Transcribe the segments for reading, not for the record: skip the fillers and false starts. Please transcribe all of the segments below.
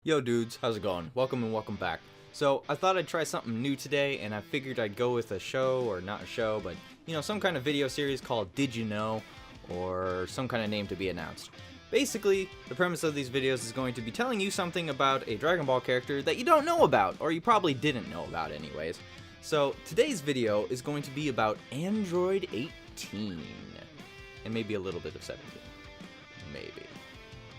Yo dudes, how's it going? Welcome and welcome back. So, I thought I'd try something new today, and I figured I'd go with a show, or not a show, but, some kind of video series called Did You Know? Or some kind of name to be announced. Basically, the premise of these videos is going to be telling you something about a Dragon Ball character that you don't know about, or you probably didn't know about anyways. So, today's video is going to be about Android 18. And maybe a little bit of 17. Maybe.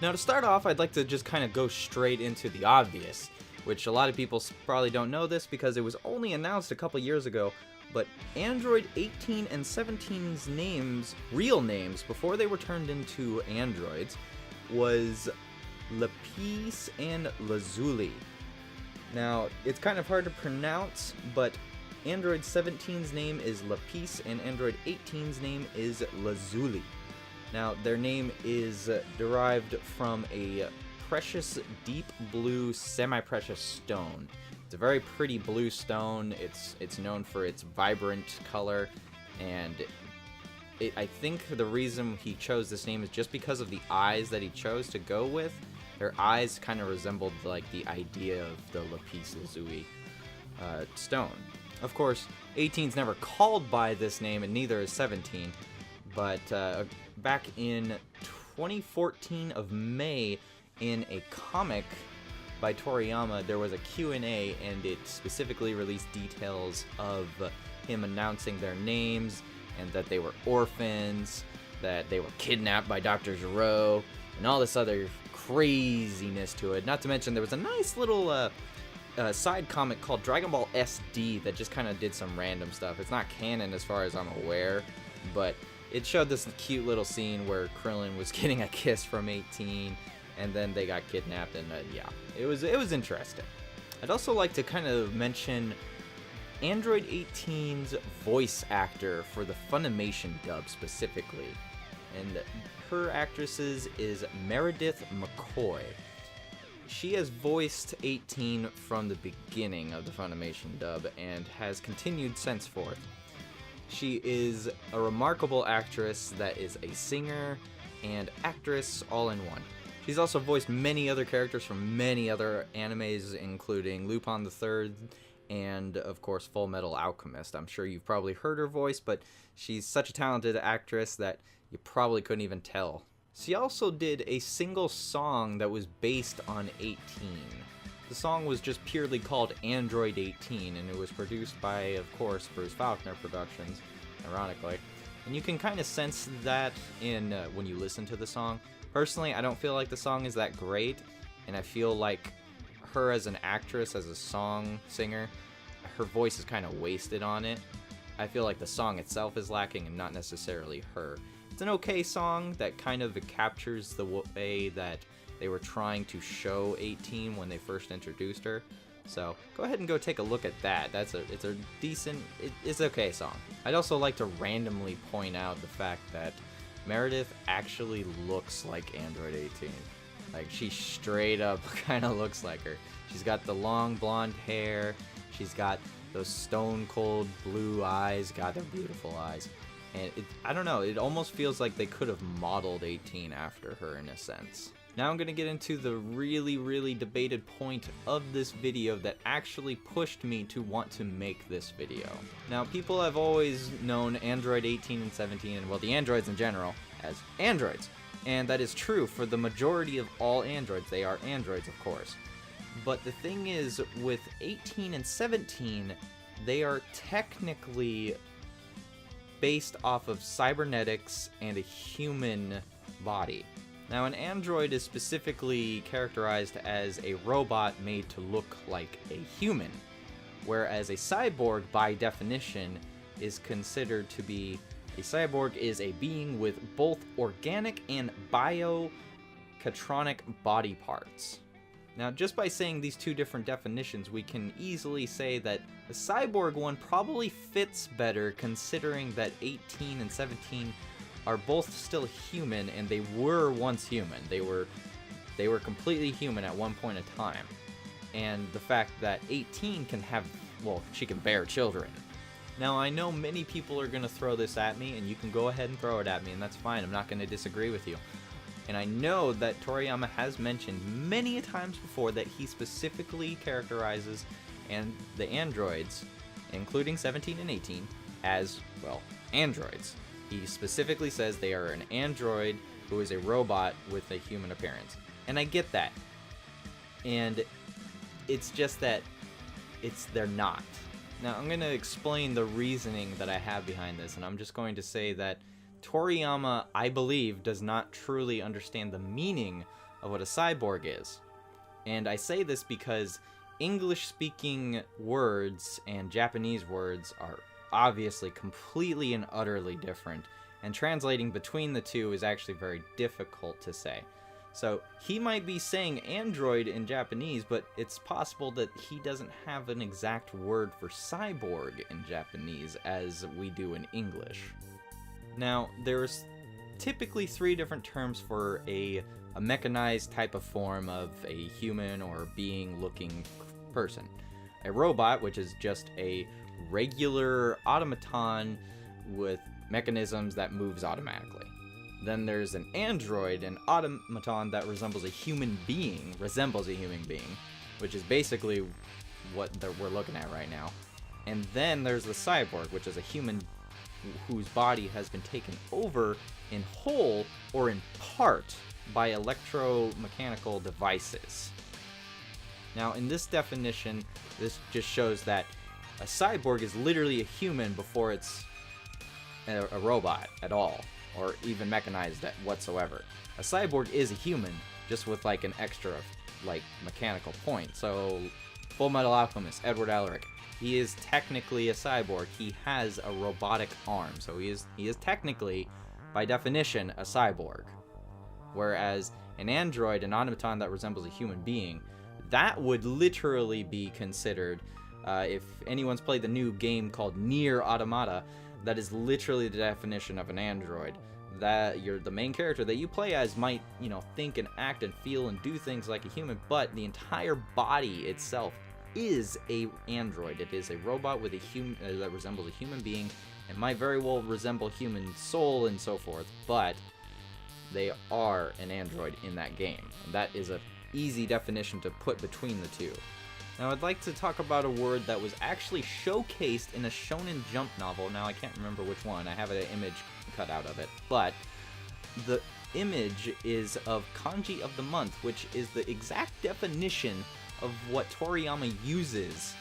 Now to start off, I'd like to just kind of go straight into the obvious, which a lot of people probably don't know this because it was only announced a couple years ago, but Android 18 and 17's names, real names, before they were turned into androids, was Lapis and Lazuli. Now, it's kind of hard to pronounce, but Android 17's name is Lapis and Android 18's name is Lazuli. Now, their name is derived from a precious deep blue semi-precious stone. It's a very pretty blue stone. It's known for its vibrant color, and I think the reason he chose this name is just because of the eyes that he chose to go with. Their eyes kind of resembled like the idea of the lapis lazuli stone. Of course, 18's never called by this name, and neither is 17. But back in 2014 of May, in a comic by Toriyama, there was a Q&A, and it specifically released details of him announcing their names, and that they were orphans, that they were kidnapped by Dr. Gero, and all this other craziness to it. Not to mention, there was a nice little side comic called Dragon Ball SD that just kind of did some random stuff. It's not canon as far as I'm aware, but it showed this cute little scene where Krillin was getting a kiss from 18, and then they got kidnapped, and yeah, it was interesting. I'd also like to kind of mention Android 18's voice actor for the Funimation dub specifically, and her actress is Meredith McCoy. She has voiced 18 from the beginning of the Funimation dub and has continued henceforth. She is a remarkable actress that is a singer and actress all in one. She's also voiced many other characters from many other animes, including Lupin the Third and, of course, Full Metal Alchemist. I'm sure you've probably heard her voice, but she's such a talented actress that you probably couldn't even tell. She also did a single song that was based on 18. The song was just purely called Android 18, and it was produced by, of course, Bruce Faulkner Productions, ironically. And you can kind of sense that in when you listen to the song. Personally, I don't feel like the song is that great, and I feel like her as an actress, as a song singer, her voice is kind of wasted on it. I feel like the song itself is lacking and not necessarily her. It's an okay song that kind of captures the way that they were trying to show 18 when they first introduced her. So go ahead and go take a look at that. It's a decent, it's okay song. I'd also like to randomly point out the fact that Meredith actually looks like Android 18. Like, she straight up kind of looks like her. She's got the long blonde hair. She's got those stone cold blue eyes. God, they're beautiful eyes. And I don't know, it almost feels like they could have modeled 18 after her in a sense. Now I'm going to get into the really debated point of this video that actually pushed me to want to make this video. Now, people have always known Android 18 and 17, and well, the androids in general, as androids. And that is true for the majority of all androids. They are androids, of course. But the thing is, with 18 and 17, they are technically based off of cybernetics and a human body. Now, an android is specifically characterized as a robot made to look like a human, whereas a cyborg, by definition, is considered to be a cyborg is a being with both organic and biocatronic body parts. Now, just by saying these two different definitions, we can easily say that the cyborg one probably fits better, considering that 18 and 17 are both still human, and they were once human. They were completely human at one point in time. And the fact that 18 can have, well, she can bear children. Now, I know many people are going to throw this at me, and you can go ahead and throw it at me, and that's fine. I'm not going to disagree with you. And I know that Toriyama has mentioned many times before that he specifically characterizes the androids, including 17 and 18, as, well, androids. He specifically says they are an android who is a robot with a human appearance. And I get that. And it's just that they're not. Now, I'm going to explain the reasoning that I have behind this, and I'm just going to say that Toriyama, I believe, does not truly understand the meaning of what a cyborg is. And I say this because English-speaking words and Japanese words are obviously completely and utterly different, and translating between the two is actually very difficult to say. So he might be saying android in Japanese, but it's possible that he doesn't have an exact word for cyborg in Japanese as we do in English. Now, there's typically 3 different terms for a mechanized type of form of a human or being-looking person. A robot, which is just a regular automaton with mechanisms that moves automatically. Then there's an android, an automaton that resembles a human being, which is basically what we're looking at right now. And then there's the cyborg, which is a human whose body has been taken over in whole or in part by electromechanical devices. Now, in this definition, this just shows that a cyborg is literally a human before it's a robot at all, or even mechanized whatsoever. A cyborg is a human, just with like an extra like mechanical point. So, Full Metal Alchemist, Edward Elric, he is technically a cyborg. He has a robotic arm, so he is technically, by definition, a cyborg. Whereas an android, an automaton that resembles a human being, that would literally be considered, if anyone's played the new game called Nier Automata, that is literally the definition of an android. That the main character that you play as might, think and act and feel and do things like a human, but the entire body itself is a android. It is a robot with a human that resembles a human being and might very well resemble human soul and so forth, but they are an android in that game. And that is a easy definition to put between the two. Now, I'd like to talk about a word that was actually showcased in a Shonen Jump novel. Now, I can't remember which one. I have an image cut out of it. But the image is of Kanji of the Month, which is the exact definition of what Toriyama uses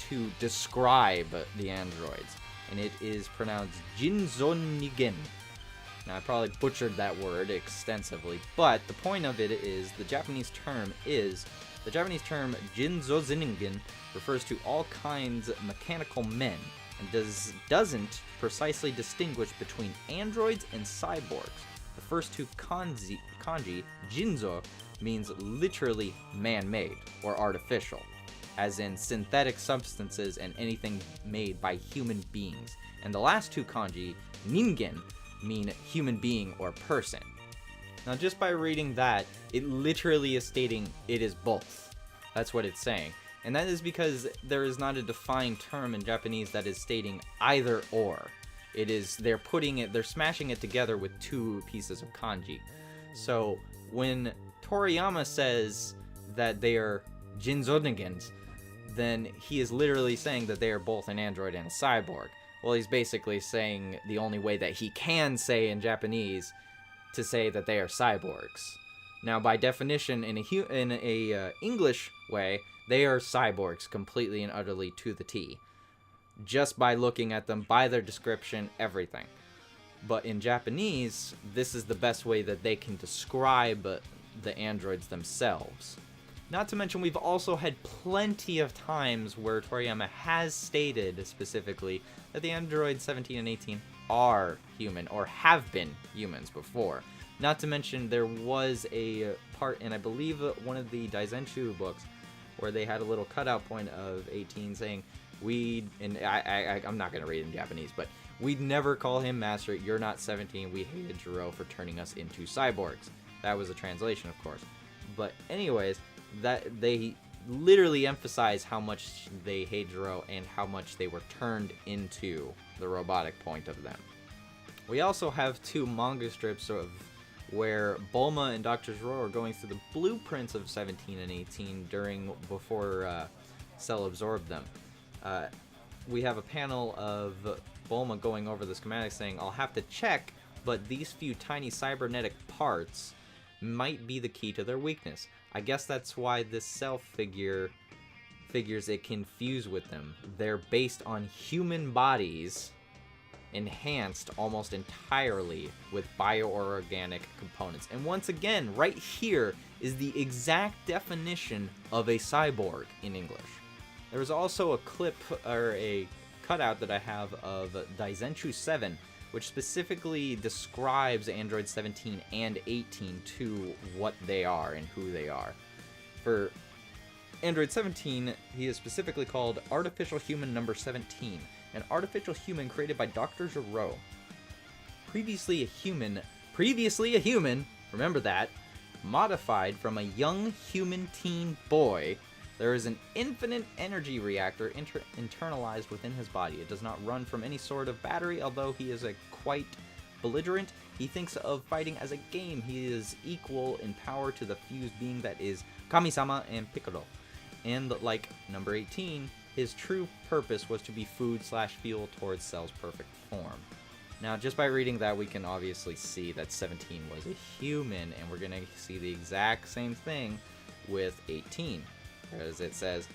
to describe the androids. And it is pronounced Jinzonigen. Now, I probably butchered that word extensively, but the point of it is the Japanese term Jinzoziningen refers to all kinds of mechanical men and doesn't precisely distinguish between androids and cyborgs. The first two kanji, Jinzo, means literally man-made or artificial, as in synthetic substances and anything made by human beings. And the last two kanji, Ningen, mean human being or person. Now, just by reading that, it literally is stating it is both. That's what it's saying. And that is because there is not a defined term in Japanese that is stating either or. They're smashing it together with two pieces of kanji. So when Toriyama says that they are Jinzonigens, then he is literally saying that they are both an android and a cyborg. Well, he's basically saying the only way that he can say in Japanese to say that they are cyborgs. Now, by definition, in a English way, they are cyborgs completely and utterly to the T. Just by looking at them, by their description, everything. But in Japanese, this is the best way that they can describe the androids themselves. Not to mention, we've also had plenty of times where Toriyama has stated specifically that the androids 17 and 18 are human, or have been humans before. Not to mention, there was a part in, I believe, one of the Daizenshuu books, where they had a little cutout point of 18 saying, I'm not going to read it in Japanese, but we'd never call him Master, you're not 17, we hated Jiro for turning us into cyborgs. That was a translation, of course. But anyways, that they literally emphasize how much they hate Jiro and how much they were turned into the robotic point of them. We also have two manga strips of where Bulma and Dr. Zero are going through the blueprints of 17 and 18 before Cell absorbed them. We have a panel of Bulma going over the schematics saying, I'll have to check, but these few tiny cybernetic parts might be the key to their weakness. I guess that's why this Cell figures it can fuse with them. They're based on human bodies, enhanced almost entirely with bioorganic components. And once again, right here is the exact definition of a cyborg in English. There was also a clip, or a cutout that I have of Daizenshuu 7, which specifically describes Android 17 and 18 to what they are and who they are. For Android 17, he is specifically called Artificial Human Number 17, an artificial human created by Dr. Zero. Previously a human, remember that, modified from a young human teen boy. There is an infinite energy reactor internalized within his body. It does not run from any sort of battery, although he is quite belligerent. He thinks of fighting as a game. He is equal in power to the fused being that is Kami-sama and Piccolo. And like number 18, his true purpose was to be food/fuel towards Cell's perfect form. Now, just by reading that, we can obviously see that 17 was a human, and we're going to see the exact same thing with 18. As it says,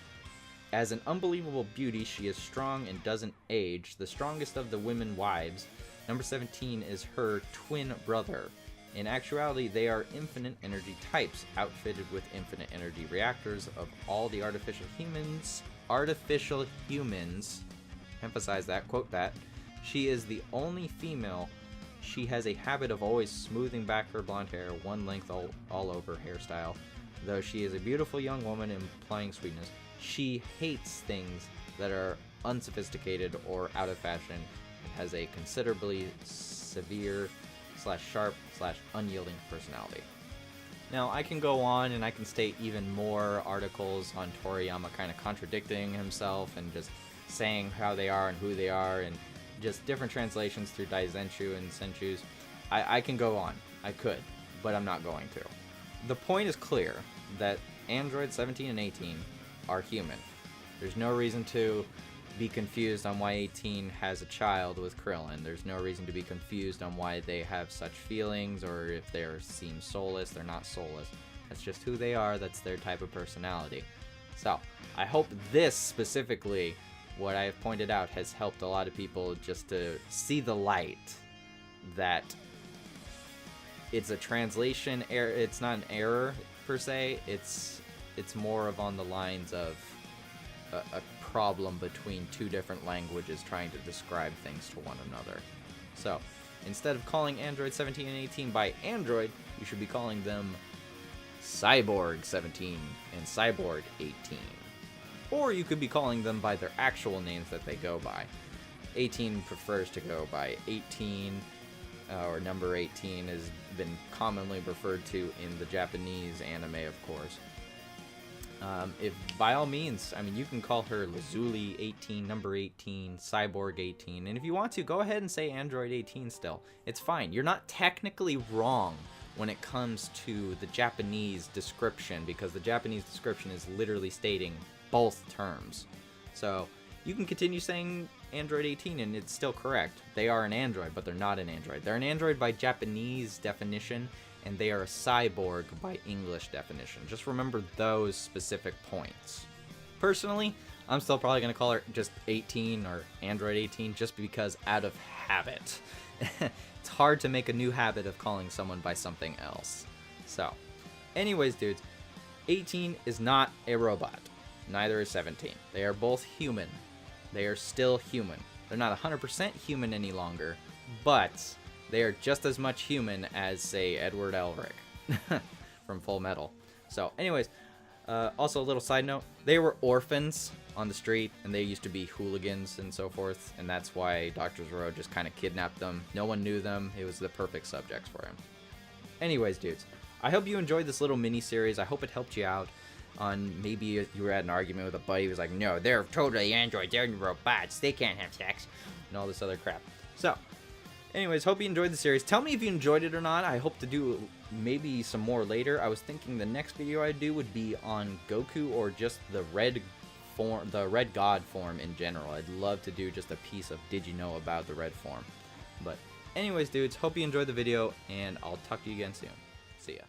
as an unbelievable beauty, she is strong and doesn't age, the strongest of the women wives. Number 17 is her twin brother. In actuality, they are infinite energy types, outfitted with infinite energy reactors of all the artificial humans, emphasize that, quote that. She is the only female. She has a habit of always smoothing back her blonde hair, one length all over hairstyle. Though she is a beautiful young woman implying sweetness, she hates things that are unsophisticated or out of fashion, and has a considerably severe /sharp /unyielding personality. Now, I can go on and I can state even more articles on Toriyama kind of contradicting himself and just saying how they are and who they are, and just different translations through Daizenshuu and Senshu's. I can go on. I could, but I'm not going to. The point is clear that Android 17 and 18 are human. There's no reason to be confused on why 18 has a child with Krillin. There's no reason to be confused on why they have such feelings, or if they seem soulless. They're not soulless. That's just who they are. That's their type of personality. So, I hope this specifically, what I have pointed out, has helped a lot of people just to see the light that it's a translation error. It's not an error per se. It's more of on the lines of a problem between two different languages trying to describe things to one another. So, instead of calling Android 17 and 18 by Android, you should be calling them Cyborg 17 and Cyborg 18. Or you could be calling them by their actual names that they go by. 18 prefers to go by 18, or number 18 has been commonly referred to in the Japanese anime, of course. If by all means, I mean, you can call her Lazuli 18, number 18, Cyborg 18, and if you want to, go ahead and say Android 18 still. It's fine. You're not technically wrong when it comes to the Japanese description, because the Japanese description is literally stating both terms. So you can continue saying Android 18 and it's still correct. They are an Android, but they're not an Android. They're an Android by Japanese definition, and they are a cyborg by English definition. Just remember those specific points. Personally, I'm still probably going to call her just 18 or Android 18 just because out of habit. It's hard to make a new habit of calling someone by something else. So, anyways, dudes, 18 is not a robot. Neither is 17. They are both human. They are still human. They're not 100% human any longer, but they are just as much human as, say, Edward Elric from Full Metal. So, anyways, also a little side note, they were orphans on the street, and they used to be hooligans and so forth, and that's why Dr. Zero just kind of kidnapped them. No one knew them. It was the perfect subjects for him. Anyways, dudes, I hope you enjoyed this little mini-series. I hope it helped you out on maybe you were at an argument with a buddy who was like, no, they're totally androids, they're robots, they can't have sex, and all this other crap. So, Anyways, hope you enjoyed the series. Tell me if you enjoyed it or not. I hope to do maybe some more later. I was thinking the next video I'd do would be on Goku or just the red form, the red god form in general. I'd love to do just a piece of did you know about the red form. But anyways, dudes, hope you enjoyed the video, and I'll talk to you again soon. See ya.